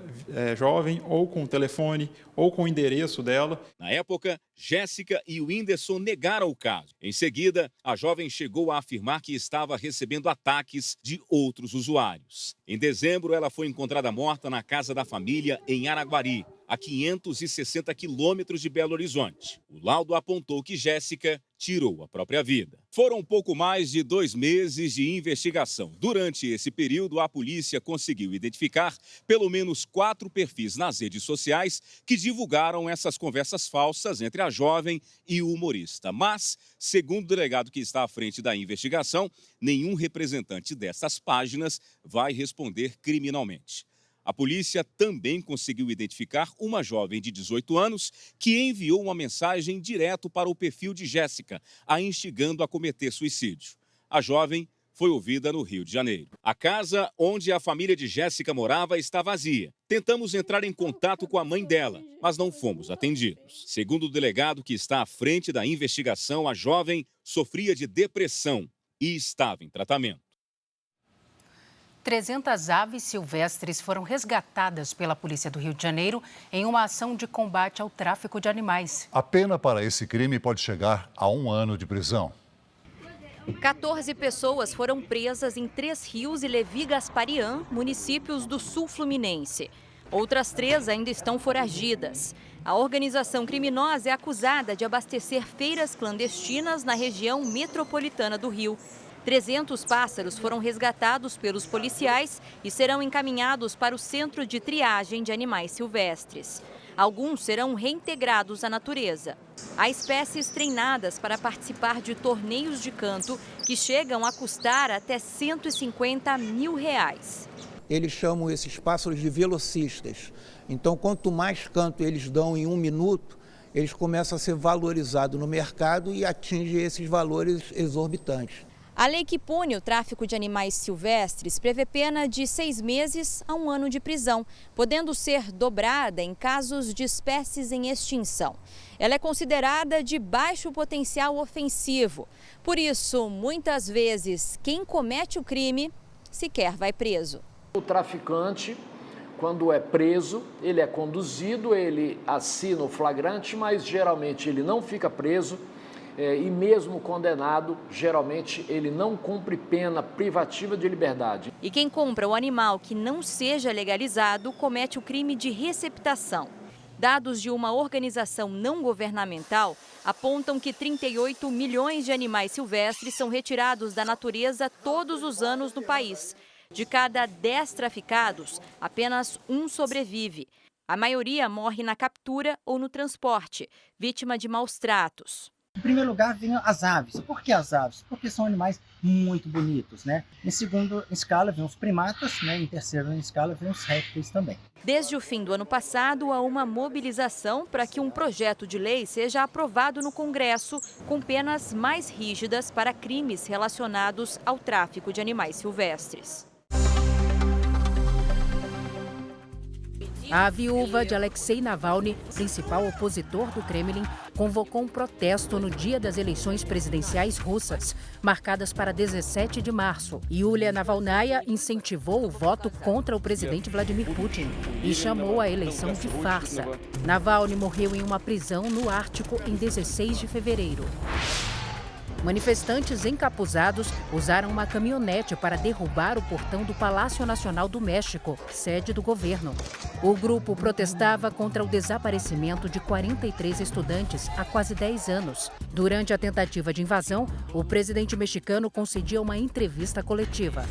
jovem, ou com o telefone, ou com o endereço dela. Na época, Jéssica e o Whindersson negaram o caso. Em seguida, a jovem chegou a afirmar que estava recebendo ataques de outros usuários. Em dezembro, ela foi encontrada morta na casa da família em Araguari, a 560 quilômetros de Belo Horizonte. O laudo apontou que Jéssica tirou a própria vida. Foram pouco mais de 2 meses de investigação. Durante esse período, a polícia conseguiu identificar pelo menos 4 perfis nas redes sociais que divulgaram essas conversas falsas entre a jovem e o humorista. Mas, segundo o delegado que está à frente da investigação, nenhum representante dessas páginas vai responder criminalmente. A polícia também conseguiu identificar uma jovem de 18 anos que enviou uma mensagem direto para o perfil de Jéssica, a instigando a cometer suicídio. A jovem foi ouvida no Rio de Janeiro. A casa onde a família de Jéssica morava está vazia. Tentamos entrar em contato com a mãe dela, mas não fomos atendidos. Segundo o delegado que está à frente da investigação, a jovem sofria de depressão e estava em tratamento. 300 aves silvestres foram resgatadas pela Polícia do Rio de Janeiro em uma ação de combate ao tráfico de animais. A pena para esse crime pode chegar a 1 ano de prisão. 14 pessoas foram presas em Três Rios e Levi Gasparian, municípios do sul fluminense. Outras 3 ainda estão foragidas. A organização criminosa é acusada de abastecer feiras clandestinas na região metropolitana do Rio. 300 pássaros foram resgatados pelos policiais e serão encaminhados para o Centro de Triagem de Animais Silvestres. Alguns serão reintegrados à natureza. Há espécies treinadas para participar de torneios de canto que chegam a custar até R$150 mil. Eles chamam esses pássaros de velocistas. Então, quanto mais canto eles dão em 1 minuto, eles começam a ser valorizados no mercado e atingem esses valores exorbitantes. A lei que pune o tráfico de animais silvestres prevê pena de 6 meses a 1 ano de prisão, podendo ser dobrada em casos de espécies em extinção. Ela é considerada de baixo potencial ofensivo. Por isso, muitas vezes, quem comete o crime sequer vai preso. O traficante, quando é preso, ele é conduzido, ele assina o flagrante, mas geralmente ele não fica preso. E mesmo condenado, geralmente ele não cumpre pena privativa de liberdade. E quem compra o animal que não seja legalizado comete o crime de receptação. Dados de uma organização não governamental apontam que 38 milhões de animais silvestres são retirados da natureza todos os anos no país. De cada 10 traficados, apenas 1 sobrevive. A maioria morre na captura ou no transporte, vítima de maus tratos. Em primeiro lugar, vem as aves. Por que as aves? Porque são animais muito bonitos, né? Em segundo escala, vem os primatas, né? Em terceiro escala, vem os répteis também. Desde o fim do ano passado, há uma mobilização para que um projeto de lei seja aprovado no Congresso com penas mais rígidas para crimes relacionados ao tráfico de animais silvestres. A viúva de Alexei Navalny, principal opositor do Kremlin, convocou um protesto no dia das eleições presidenciais russas, marcadas para 17 de março. Yulia Navalnaya incentivou o voto contra o presidente Vladimir Putin e chamou a eleição de farsa. Navalny morreu em uma prisão no Ártico em 16 de fevereiro. Manifestantes encapuzados usaram uma caminhonete para derrubar o portão do Palácio Nacional do México, sede do governo. O grupo protestava contra o desaparecimento de 43 estudantes há quase 10 anos. Durante a tentativa de invasão, o presidente mexicano concedia uma entrevista coletiva.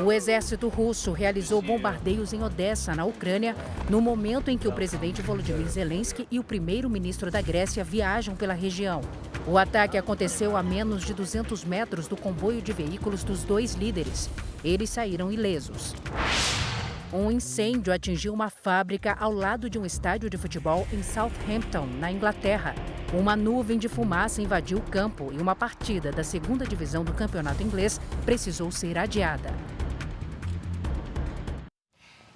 O exército russo realizou bombardeios em Odessa, na Ucrânia, no momento em que o presidente Volodymyr Zelensky e o primeiro-ministro da Grécia viajam pela região. O ataque aconteceu a menos de 200 metros do comboio de veículos dos 2 líderes. Eles saíram ilesos. Um incêndio atingiu uma fábrica ao lado de um estádio de futebol em Southampton, na Inglaterra. Uma nuvem de fumaça invadiu o campo e uma partida da 2ª divisão do campeonato inglês precisou ser adiada.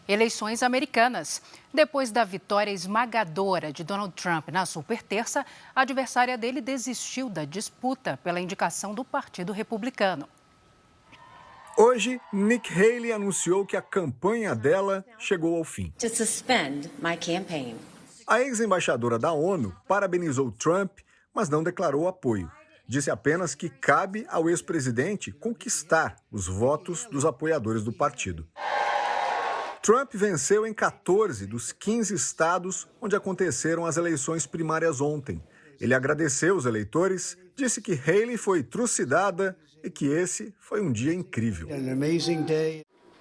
Eleições americanas. Depois da vitória esmagadora de Donald Trump na superterça, a adversária dele desistiu da disputa pela indicação do Partido Republicano. Hoje, Nikki Haley anunciou que a campanha dela chegou ao fim. A ex-embaixadora da ONU parabenizou Trump, mas não declarou apoio. Disse apenas que cabe ao ex-presidente conquistar os votos dos apoiadores do partido. Trump venceu em 14 dos 15 estados onde aconteceram as eleições primárias ontem. Ele agradeceu os eleitores, disse que Haley foi trucidada e que esse foi um dia incrível.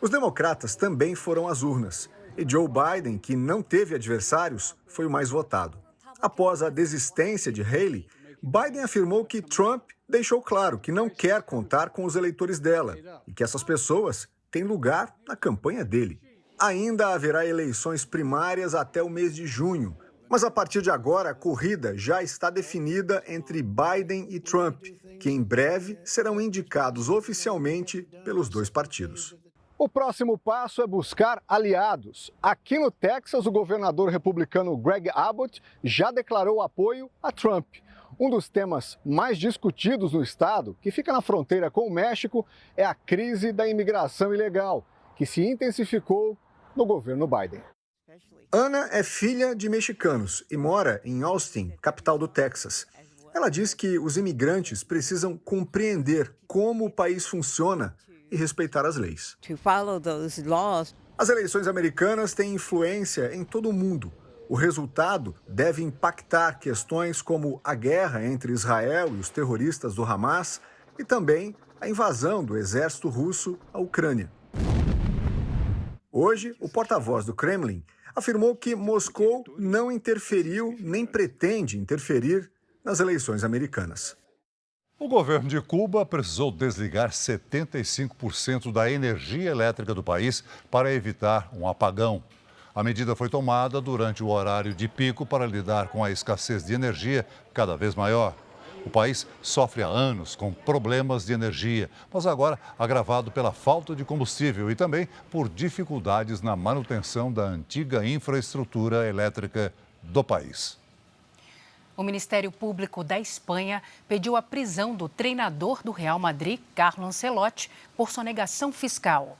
Os democratas também foram às urnas e Joe Biden, que não teve adversários, foi o mais votado. Após a desistência de Haley, Biden afirmou que Trump deixou claro que não quer contar com os eleitores dela e que essas pessoas têm lugar na campanha dele. Ainda haverá eleições primárias até o mês de junho, mas a partir de agora a corrida já está definida entre Biden e Trump, que em breve serão indicados oficialmente pelos dois partidos. O próximo passo é buscar aliados. Aqui no Texas, o governador republicano Greg Abbott já declarou apoio a Trump. Um dos temas mais discutidos no estado, que fica na fronteira com o México, é a crise da imigração ilegal, que se intensificou no governo Biden. Ana é filha de mexicanos e mora em Austin, capital do Texas. Ela diz que os imigrantes precisam compreender como o país funciona e respeitar as leis. As eleições americanas têm influência em todo o mundo. O resultado deve impactar questões como a guerra entre Israel e os terroristas do Hamas e também a invasão do exército russo à Ucrânia. Hoje, o porta-voz do Kremlin afirmou que Moscou não interferiu nem pretende interferir nas eleições americanas. O governo de Cuba precisou desligar 75% da energia elétrica do país para evitar um apagão. A medida foi tomada durante o horário de pico para lidar com a escassez de energia cada vez maior. O país sofre há anos com problemas de energia, mas agora agravado pela falta de combustível e também por dificuldades na manutenção da antiga infraestrutura elétrica do país. O Ministério Público da Espanha pediu a prisão do treinador do Real Madrid, Carlo Ancelotti, por sonegação fiscal.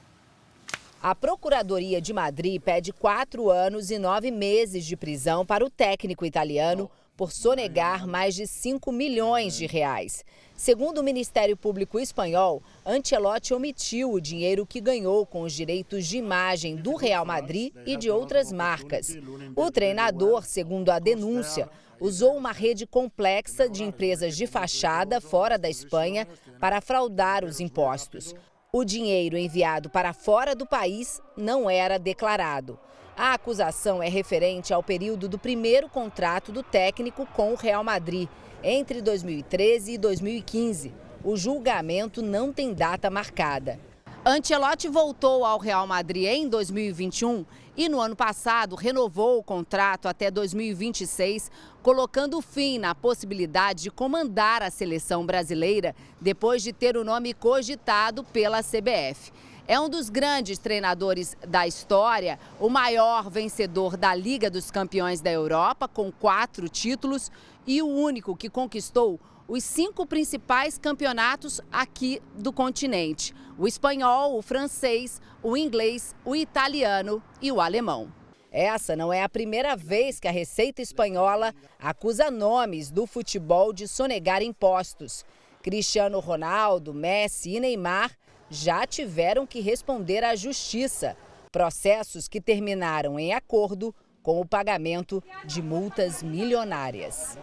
A Procuradoria de Madrid pede 4 anos e 9 meses de prisão para o técnico italiano por sonegar mais de 5 milhões de reais. Segundo o Ministério Público espanhol, Ancelotti omitiu o dinheiro que ganhou com os direitos de imagem do Real Madrid e de outras marcas. O treinador, segundo a denúncia, usou uma rede complexa de empresas de fachada fora da Espanha para fraudar os impostos. O dinheiro enviado para fora do país não era declarado. A acusação é referente ao período do primeiro contrato do técnico com o Real Madrid, entre 2013 e 2015. O julgamento não tem data marcada. Ancelotti voltou ao Real Madrid em 2021 e no ano passado renovou o contrato até 2026, colocando fim na possibilidade de comandar a seleção brasileira depois de ter o nome cogitado pela CBF. É um dos grandes treinadores da história, o maior vencedor da Liga dos Campeões da Europa, com 4 títulos, e o único que conquistou os 5 principais campeonatos aqui do continente: o espanhol, o francês, o inglês, o italiano e o alemão. Essa não é a primeira vez que a Receita Espanhola acusa nomes do futebol de sonegar impostos. Cristiano Ronaldo, Messi e Neymar já tiveram que responder à justiça. Processos que terminaram em acordo com o pagamento de multas milionárias.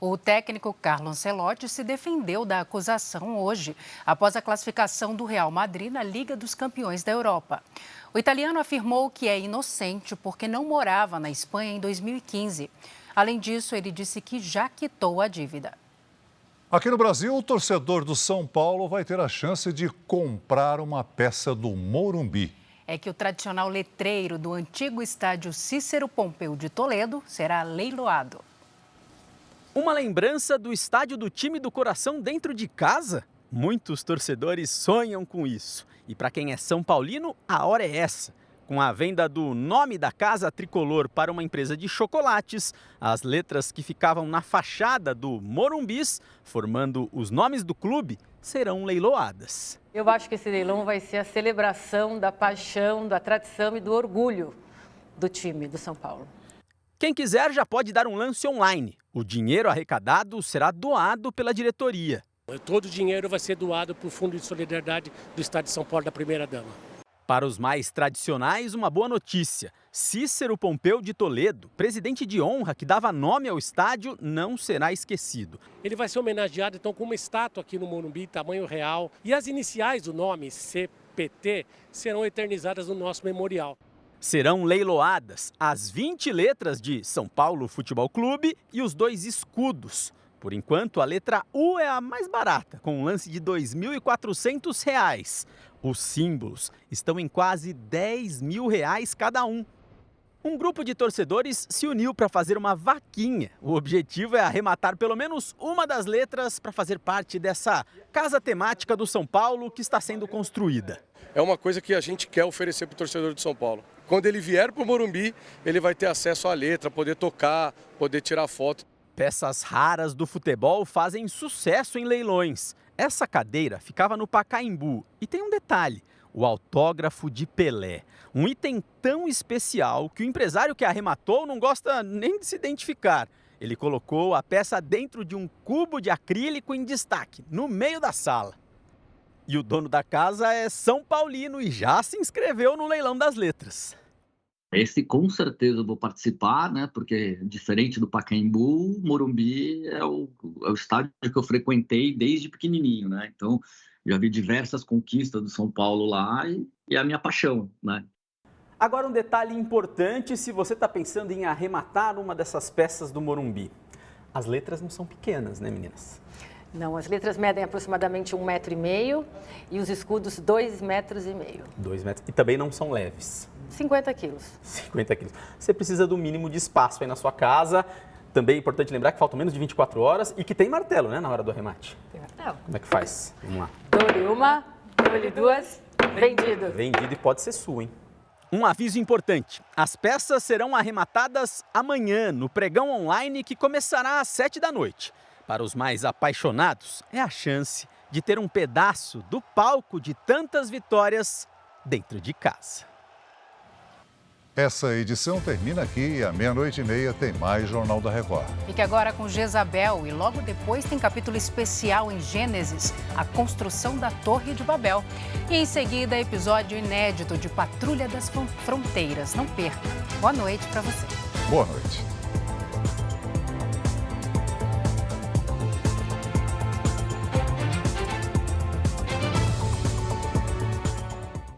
O técnico Carlo Ancelotti se defendeu da acusação hoje, após a classificação do Real Madrid na Liga dos Campeões da Europa. O italiano afirmou que é inocente porque não morava na Espanha em 2015. Além disso, ele disse que já quitou a dívida. Aqui no Brasil, o torcedor do São Paulo vai ter a chance de comprar uma peça do Morumbi. É que o tradicional letreiro do antigo estádio Cícero Pompeu de Toledo será leiloado. Uma lembrança do estádio do time do coração dentro de casa? Muitos torcedores sonham com isso. E para quem é São Paulino, a hora é essa. Com a venda do nome da casa tricolor para uma empresa de chocolates, as letras que ficavam na fachada do Morumbis, formando os nomes do clube, serão leiloadas. Eu acho que esse leilão vai ser a celebração da paixão, da tradição e do orgulho do time do São Paulo. Quem quiser já pode dar um lance online. O dinheiro arrecadado será doado pela diretoria. Todo o dinheiro vai ser doado para o Fundo de Solidariedade do Estado de São Paulo da Primeira-Dama. Para os mais tradicionais, uma boa notícia. Cícero Pompeu de Toledo, presidente de honra que dava nome ao estádio, não será esquecido. Ele vai ser homenageado então com uma estátua aqui no Morumbi, tamanho real. E as iniciais do nome, CPT, serão eternizadas no nosso memorial. Serão leiloadas as 20 letras de São Paulo Futebol Clube e os 2 escudos. Por enquanto, a letra U é a mais barata, com um lance de R$ 2.400. Os símbolos estão em quase R$ 10.000 cada um. Um grupo de torcedores se uniu para fazer uma vaquinha. O objetivo é arrematar pelo menos uma das letras para fazer parte dessa casa temática do São Paulo que está sendo construída. É uma coisa que a gente quer oferecer para o torcedor de São Paulo. Quando ele vier para o Morumbi, ele vai ter acesso à letra, poder tocar, poder tirar foto. Peças raras do futebol fazem sucesso em leilões. Essa cadeira ficava no Pacaembu. E tem um detalhe, o autógrafo de Pelé. Um item tão especial que o empresário que arrematou não gosta nem de se identificar. Ele colocou a peça dentro de um cubo de acrílico em destaque, no meio da sala. E o dono da casa é São Paulino e já se inscreveu no leilão das letras. Esse com certeza eu vou participar, né? Porque diferente do Pacaembu, Morumbi é o estádio que eu frequentei desde pequenininho, né? Então já vi diversas conquistas do São Paulo lá e é a minha paixão, né? Agora um detalhe importante se você está pensando em arrematar uma dessas peças do Morumbi. As letras não são pequenas, né, meninas? Não, as letras medem aproximadamente 1,5 metro e os escudos 2,5 metros. 2 metros. E também não são leves. 50 quilos. 50 quilos. Você precisa do mínimo de espaço aí na sua casa. Também é importante lembrar que faltam menos de 24 horas e que tem martelo, né, na hora do arremate. Tem martelo. Como é que faz? Vamos lá. Dou-lhe uma, dou-lhe duas, vendido. Vendido e pode ser sua, hein? Um aviso importante, as peças serão arrematadas amanhã no pregão online que começará às 7 da noite. Para os mais apaixonados, é a chance de ter um pedaço do palco de tantas vitórias dentro de casa. Essa edição termina aqui e à 00:30 tem mais Jornal da Record. Fique agora com Jezabel e logo depois tem capítulo especial em Gênesis, a construção da Torre de Babel. E em seguida, episódio inédito de Patrulha das Fronteiras. Não perca. Boa noite para você. Boa noite.